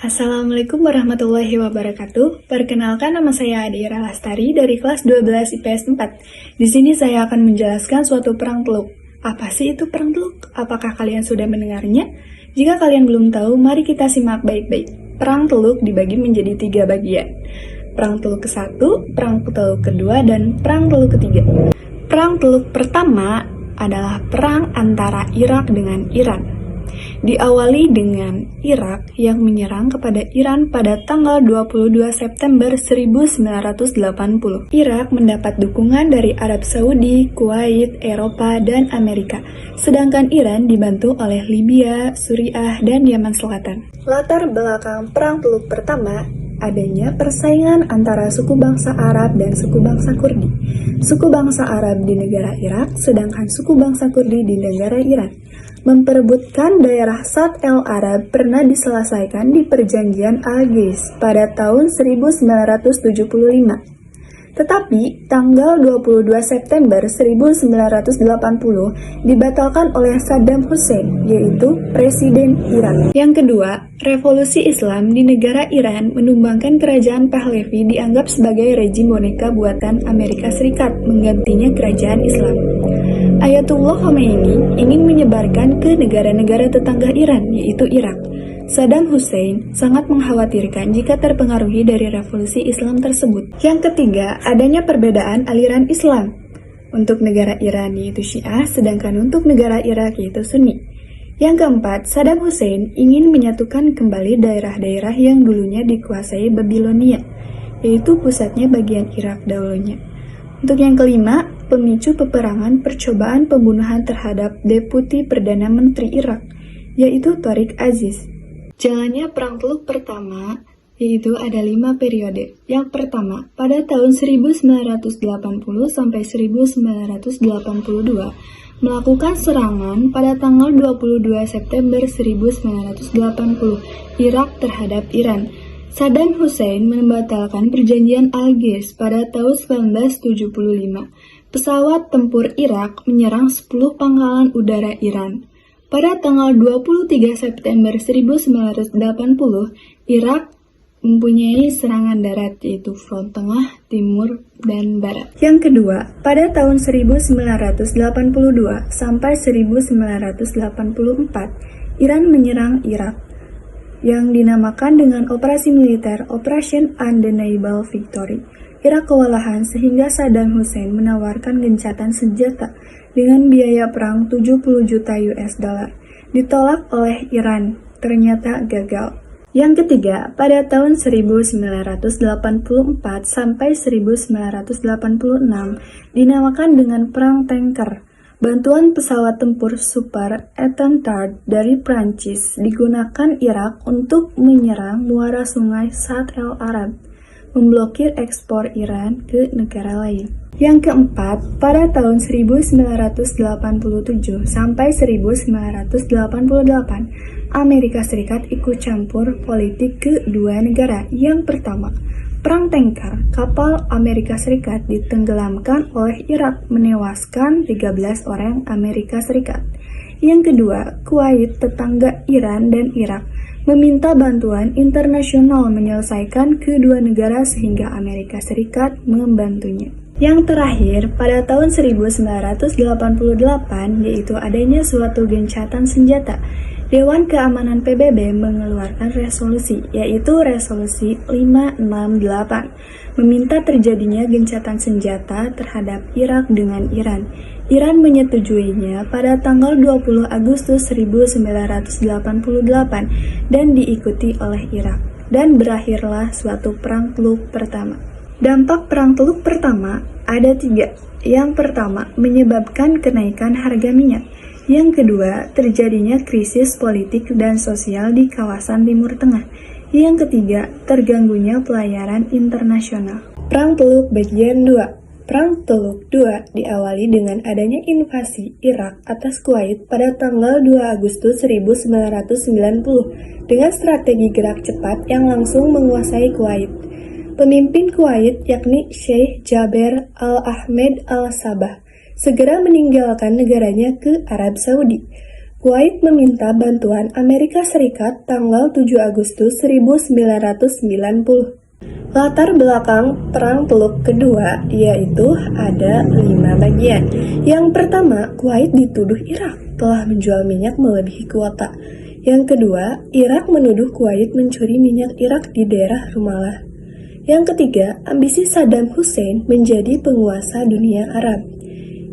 Assalamualaikum warahmatullahi wabarakatuh. Perkenalkan, nama saya Adira Lastari dari kelas 12 IPS 4. Di sini saya akan menjelaskan suatu perang teluk. Apa sih itu perang teluk? Apakah kalian sudah mendengarnya? Jika kalian belum tahu, mari kita simak baik-baik. Perang teluk dibagi menjadi 3 bagian. Perang teluk ke-1, perang teluk kedua, dan perang teluk ketiga. Perang teluk pertama adalah perang antara Irak dengan Iran. Diawali dengan Irak yang menyerang kepada Iran pada tanggal 22 September 1980. Irak mendapat dukungan dari Arab Saudi, Kuwait, Eropa, dan Amerika, sedangkan Iran dibantu oleh Libya, Suriah, dan Yaman Selatan. Latar belakang Perang Teluk pertama adanya persaingan antara suku bangsa Arab dan suku bangsa Kurdi. Suku bangsa Arab di negara Irak, sedangkan suku bangsa Kurdi di negara Iran. Memperebutkan daerah Shat el-Arab pernah diselesaikan di Perjanjian Algiers pada tahun 1975. Tetapi, tanggal 22 September 1980 dibatalkan oleh Saddam Hussein, yaitu Presiden Iran. Yang kedua, revolusi Islam di negara Iran menumbangkan kerajaan Pahlavi dianggap sebagai rejim boneka buatan Amerika Serikat menggantinya kerajaan Islam. Ayatullah Khomeini ingin menyebarkan ke negara-negara tetangga Iran, yaitu Irak. Saddam Hussein sangat mengkhawatirkan jika terpengaruhi dari revolusi Islam tersebut. Yang ketiga, adanya perbedaan aliran Islam. Untuk negara Iran yaitu Syiah, sedangkan untuk negara Irak yaitu Sunni. Yang keempat, Saddam Hussein ingin menyatukan kembali daerah-daerah yang dulunya dikuasai Babilonia, yaitu pusatnya bagian Irak dahulunya. Untuk yang kelima, pemicu peperangan percobaan pembunuhan terhadap Deputi Perdana Menteri Irak, yaitu Tariq Aziz. Jalannya Perang Teluk pertama, yaitu ada 5 periode. Yang pertama, pada tahun 1980 sampai 1982, melakukan serangan pada tanggal 22 September 1980 Irak terhadap Iran. Saddam Hussein membatalkan Perjanjian Algiers pada tahun 1975. Pesawat tempur Irak menyerang 10 pangkalan udara Iran. Pada tanggal 23 September 1980, Irak mempunyai serangan darat yaitu front tengah, timur, dan barat. Yang kedua, pada tahun 1982 sampai 1984, Iran menyerang Irak yang dinamakan dengan operasi militer Operation Undeniable Victory. Irak kewalahan sehingga Saddam Hussein menawarkan gencatan senjata dengan biaya perang 70 juta US dollar. Ditolak oleh Iran, ternyata gagal. Yang ketiga, pada tahun 1984 sampai 1986 dinamakan dengan Perang Tanker. Bantuan pesawat tempur Super Étendard dari Prancis digunakan Irak untuk menyerang muara sungai Shat el-Arab, memblokir ekspor Iran ke negara lain. Yang keempat, pada tahun 1987 sampai 1988, Amerika Serikat ikut campur politik kedua negara. Yang pertama, Perang Tanker, kapal Amerika Serikat ditenggelamkan oleh Irak menewaskan 13 orang Amerika Serikat. Yang kedua, Kuwait, tetangga Iran dan Irak, meminta bantuan internasional menyelesaikan kedua negara sehingga Amerika Serikat membantunya. Yang terakhir, pada tahun 1988, yaitu adanya suatu gencatan senjata. Dewan Keamanan PBB mengeluarkan resolusi, yaitu Resolusi 568, meminta terjadinya gencatan senjata terhadap Irak dengan Iran. Iran menyetujuinya pada tanggal 20 Agustus 1988 dan diikuti oleh Irak. Dan berakhirlah suatu Perang Teluk pertama. Dampak Perang Teluk pertama ada 3. Yang pertama, menyebabkan kenaikan harga minyak. Yang kedua, terjadinya krisis politik dan sosial di kawasan Timur Tengah. Yang ketiga, terganggunya pelayaran internasional. Perang Teluk bagian 2. Perang Teluk 2 diawali dengan adanya invasi Irak atas Kuwait pada tanggal 2 Agustus 1990 dengan strategi gerak cepat yang langsung menguasai Kuwait. Pemimpin Kuwait yakni Sheikh Jaber Al-Ahmed Al-Sabah segera meninggalkan negaranya ke Arab Saudi. Kuwait meminta bantuan Amerika Serikat tanggal 7 Agustus 1990. Latar belakang Perang Teluk Kedua yaitu ada 5 bagian. Yang pertama, Kuwait dituduh Irak telah menjual minyak melebihi kuota. Yang kedua, Irak menuduh Kuwait mencuri minyak Irak di daerah Rumalah. Yang ketiga, ambisi Saddam Hussein menjadi penguasa dunia Arab.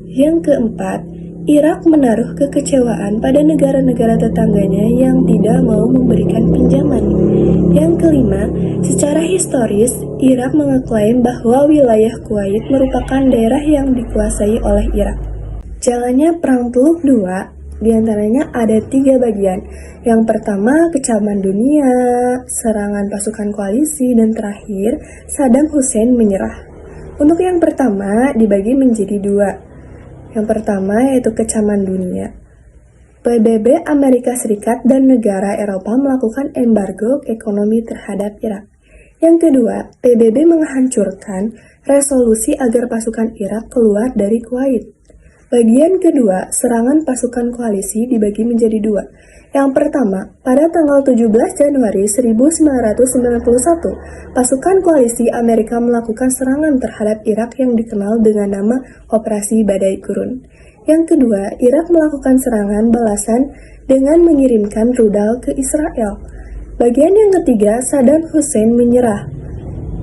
Yang keempat, Irak menaruh kekecewaan pada negara-negara tetangganya yang tidak mau memberikan pinjaman. Yang kelima, secara historis, Irak mengeklaim bahwa wilayah Kuwait merupakan daerah yang dikuasai oleh Irak. Jalannya Perang Teluk II, diantaranya ada 3 bagian. Yang pertama, kecaman dunia, serangan pasukan koalisi, dan terakhir, Saddam Hussein menyerah. Untuk yang pertama, dibagi menjadi 2. Yang pertama yaitu kecaman dunia. PBB Amerika Serikat dan negara Eropa melakukan embargo ekonomi terhadap Irak. Yang kedua, PBB menghancurkan resolusi agar pasukan Irak keluar dari Kuwait. Bagian kedua, serangan pasukan koalisi dibagi menjadi 2. Yang pertama, pada tanggal 17 Januari 1991, pasukan koalisi Amerika melakukan serangan terhadap Irak yang dikenal dengan nama Operasi Badai Gurun. Yang kedua, Irak melakukan serangan balasan dengan mengirimkan rudal ke Israel. Bagian yang ketiga, Saddam Hussein menyerah,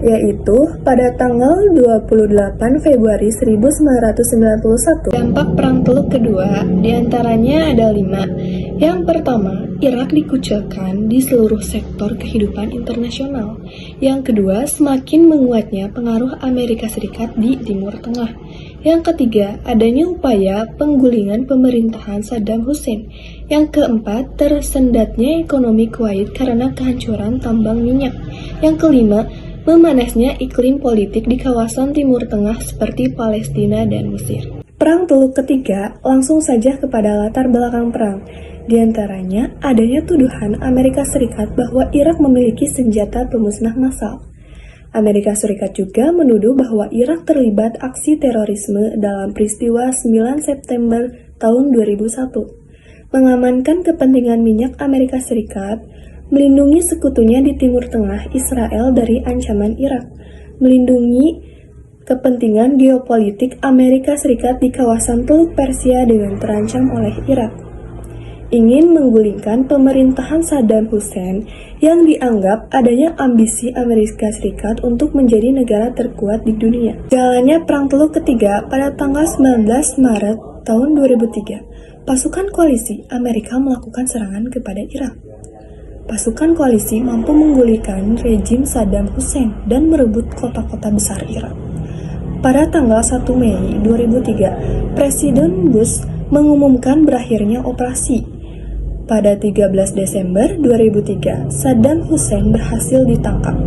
yaitu pada tanggal 28 Februari 1991. Dampak Perang Teluk Kedua diantaranya ada 5. Yang pertama, Irak dikucilkan di seluruh sektor kehidupan internasional. Yang kedua, semakin menguatnya pengaruh Amerika Serikat di Timur Tengah. Yang ketiga, adanya upaya penggulingan pemerintahan Saddam Hussein. Yang keempat, tersendatnya ekonomi Kuwait karena kehancuran tambang minyak. Yang kelima, memanasnya iklim politik di kawasan Timur Tengah seperti Palestina dan Mesir. Perang Teluk Ketiga langsung saja kepada latar belakang perang. Di antaranya adanya tuduhan Amerika Serikat bahwa Irak memiliki senjata pemusnah massal. Amerika Serikat juga menuduh bahwa Irak terlibat aksi terorisme dalam peristiwa 9 September tahun 2001. Mengamankan kepentingan minyak Amerika Serikat, melindungi sekutunya di Timur Tengah Israel dari ancaman Irak, melindungi kepentingan geopolitik Amerika Serikat di kawasan Teluk Persia dengan terancam oleh Irak, ingin menggulingkan pemerintahan Saddam Hussein yang dianggap adanya ambisi Amerika Serikat untuk menjadi negara terkuat di dunia. Jalannya Perang Teluk Ketiga pada tanggal 19 Maret tahun 2003, pasukan koalisi Amerika melakukan serangan kepada Irak. Pasukan koalisi mampu menggulingkan rejim Saddam Hussein dan merebut kota-kota besar Irak. Pada tanggal 1 Mei 2003, Presiden Bush mengumumkan berakhirnya operasi. Pada 13 Desember 2003, Saddam Hussein berhasil ditangkap.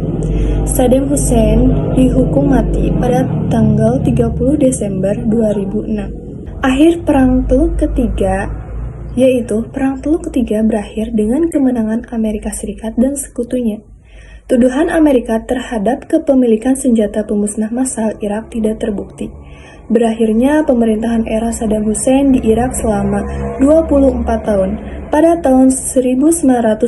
Saddam Hussein dihukum mati pada tanggal 30 Desember 2006. Akhir Perang Teluk Ketiga, yaitu Perang Teluk Ketiga berakhir dengan kemenangan Amerika Serikat dan sekutunya. Tuduhan Amerika terhadap kepemilikan senjata pemusnah massal Irak tidak terbukti. Berakhirnya pemerintahan era Saddam Hussein di Irak selama 24 tahun pada tahun 1979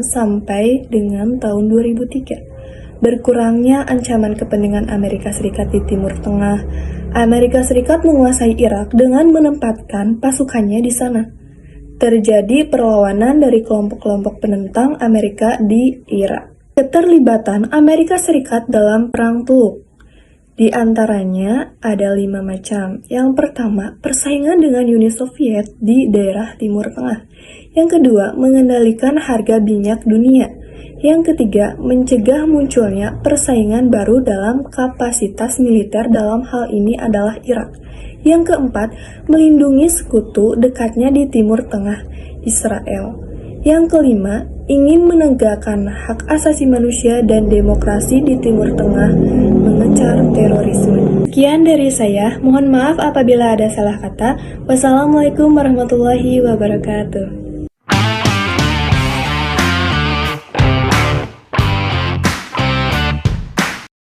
sampai dengan tahun 2003. Berkurangnya ancaman kepentingan Amerika Serikat di Timur Tengah, Amerika Serikat menguasai Irak dengan menempatkan pasukannya di sana. Terjadi perlawanan dari kelompok-kelompok penentang Amerika di Irak. Keterlibatan Amerika Serikat dalam Perang Teluk. Di antaranya ada 5 macam. Yang pertama, persaingan dengan Uni Soviet di daerah Timur Tengah. Yang kedua, mengendalikan harga minyak dunia. Yang ketiga, mencegah munculnya persaingan baru dalam kapasitas militer, dalam hal ini adalah Irak. Yang keempat, melindungi sekutu dekatnya di Timur Tengah, Israel. Yang kelima, ingin menegakkan hak asasi manusia dan demokrasi di Timur Tengah, mengejar terorisme. Sekian dari saya, mohon maaf apabila ada salah kata. Wassalamualaikum warahmatullahi wabarakatuh.